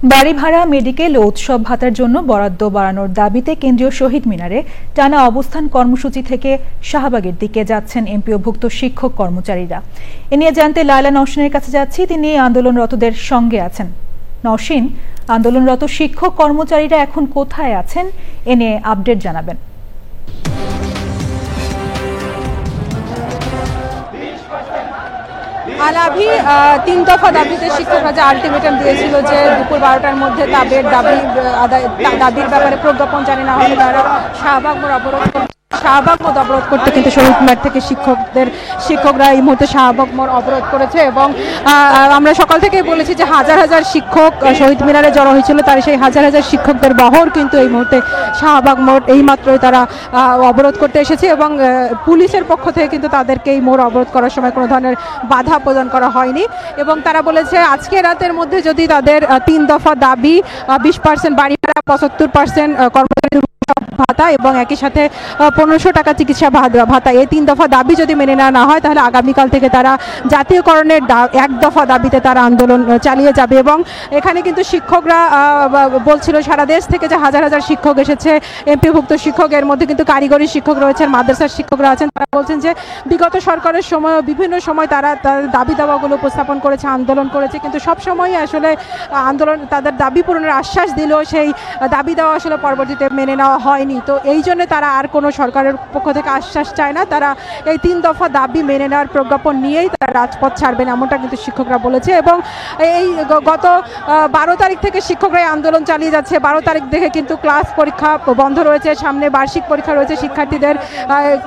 বাড়ি ভাড়া, মেডিকেল ও উৎসব ভাতার জন্য বরাদ্দ বাড়ানোর দাবিতে কেন্দ্রীয় শহীদ মিনারে টানা অবস্থান কর্মসূচি থেকে শাহবাগের দিকে যাচ্ছেন এমপিওভুক্ত শিক্ষক কর্মচারীরা। এ নিয়ে জানতে লায়লা নওশিনের কাছে যাচ্ছি, তিনি আন্দোলনরতদের সঙ্গে আছেন। নওশিন, আন্দোলনরত শিক্ষক কর্মচারীরা এখন কোথায় আছেন, এ নিয়ে আপডেট জানাবেন। আলাভি 3 দফা দাবিতে শিক্ষকরা যে আলটিমেটাম দিয়েছিল যে দুপুর 12টার মধ্যে তাদের দাবির ব্যাপারে প্রজ্ঞাপন জারি না হলে তারা শাহবাগ মোড় অবরোধ করতে কিন্তু শহীদ মিনার থেকে শিক্ষকরা এই মুহূর্তে শাহবাগ মোড় অবরোধ করেছে। এবং আমরা সকাল থেকেই বলেছি যে হাজার হাজার শিক্ষক শহীদ মিনারে জড়ো হয়েছিল, তার সেই হাজার হাজার শিক্ষকদের বহর কিন্তু এই মুহূর্তে শাহবাগ মোড় এইমাত্রই তারা অবরোধ করতে এসেছে। এবং পুলিশের পক্ষ থেকে কিন্তু তাদেরকে এই মোড় অবরোধ করার সময় কোনো ধরনের বাধা প্রদান করা হয়নি। এবং তারা বলেছে আজকে রাতের মধ্যে যদি তাদের 3 দফা দাবি 20% বাড়ি ভাড়া, 75% কর্মচারী ভাতা এবং একই সাথে 1500 টাকা চিকিৎসা ভাতা, এই 3 দফা দাবি যদি মেনে নেওয়া না হয় তাহলে আগামীকাল থেকে তারা জাতীয়করণের 1 দফা দাবিতে তারা আন্দোলন চালিয়ে যাবে। এবং এখানে কিন্তু শিক্ষকরা বলছিল সারা দেশ থেকে যে হাজার হাজার শিক্ষক এসেছে, এমপিভুক্ত শিক্ষক, এর মধ্যে কিন্তু কারিগরি শিক্ষক রয়েছেন, মাদ্রাসার শিক্ষকরা আছেন। তারা বলছেন যে বিগত সরকারের সময় বিভিন্ন সময় তারা তাদের দাবি দাওয়াগুলো উপস্থাপন করেছে, আন্দোলন করেছে, কিন্তু সব সময়ই আসলে আন্দোলন তাদের দাবি পূরণের আশ্বাস দিলেও সেই দাবি দেওয়া আসলে পরবর্তীতে মেনে নেওয়া হয়নি। তো এই জন্য তারা আর কোনো সরকারের পক্ষ থেকে আশ্বাস চায় না, তারা এই 3 দফা দাবি মেনে নেওয়ার প্রজ্ঞাপন নিয়েই তারা রাজপথ ছাড়বেন, এমনটা কিন্তু শিক্ষকরা বলেছে। এবং এই গত 12 তারিখ থেকে শিক্ষকরা আন্দোলন চালিয়ে যাচ্ছে। 12 তারিখ থেকে কিন্তু ক্লাস পরীক্ষা বন্ধ রয়েছে, সামনে বার্ষিক পরীক্ষা রয়েছে, শিক্ষার্থীদের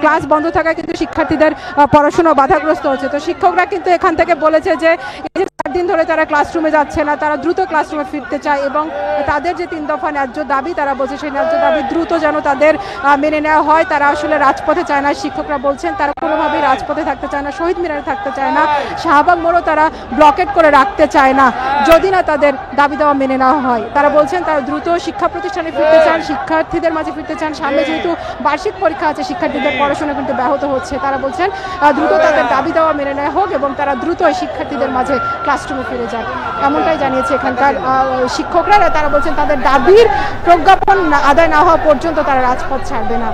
ক্লাস বন্ধ থাকায় কিন্তু শিক্ষার্থীদের পড়াশোনা বাধাগ্রস্ত হচ্ছে। তো শিক্ষকরা কিন্তু এখান থেকে বলেছে যে এই যে 4 দিন ধরে তারা ক্লাসরুমে যাচ্ছে না, তারা দ্রুত ক্লাসরুমে ফিরতে চায়। এবং তাদের যে 3 দফা ন্যায্য দাবি, তারা বলছে সেই ন্যায্য দাবি দ্রুত যেন তাদের মেনে নেওয়া হয়। তারা আসলে রাজপথে চায় না, শিক্ষকরা বলছেন তারা কোনোভাবেই রাজপথে থাকতে চায় না, শহীদ মিনারে থাকতে চায় না, শাহবাগ মোড়ও তারা ব্লকেট করে রাখতে চায় না যদি না তাদের দাবি দেওয়া মেনে নেওয়া হয়। তারা বলছেন তারা দ্রুত শিক্ষা প্রতিষ্ঠানে ফিরতে চান, শিক্ষার্থীদের মাঝে ফিরতে চান। সামনে যেহেতু বার্ষিক পরীক্ষা আছে, শিক্ষার্থীদের পড়াশোনা কিন্তু ব্যাহত হচ্ছে। তারা বলছেন দ্রুত তাদের দাবি দেওয়া মেনে নেওয়া হোক এবং তারা দ্রুত শিক্ষার্থীদের মাঝে ক্লাসরুমে ফিরে যান, এমনটাই জানিয়েছে এখানকার শিক্ষকরা। তারা বলছেন তাদের দাবির প্রজ্ঞাপন আদায় না হওয়া পর্যন্ত তারা রাজপথ ছাড়বে না।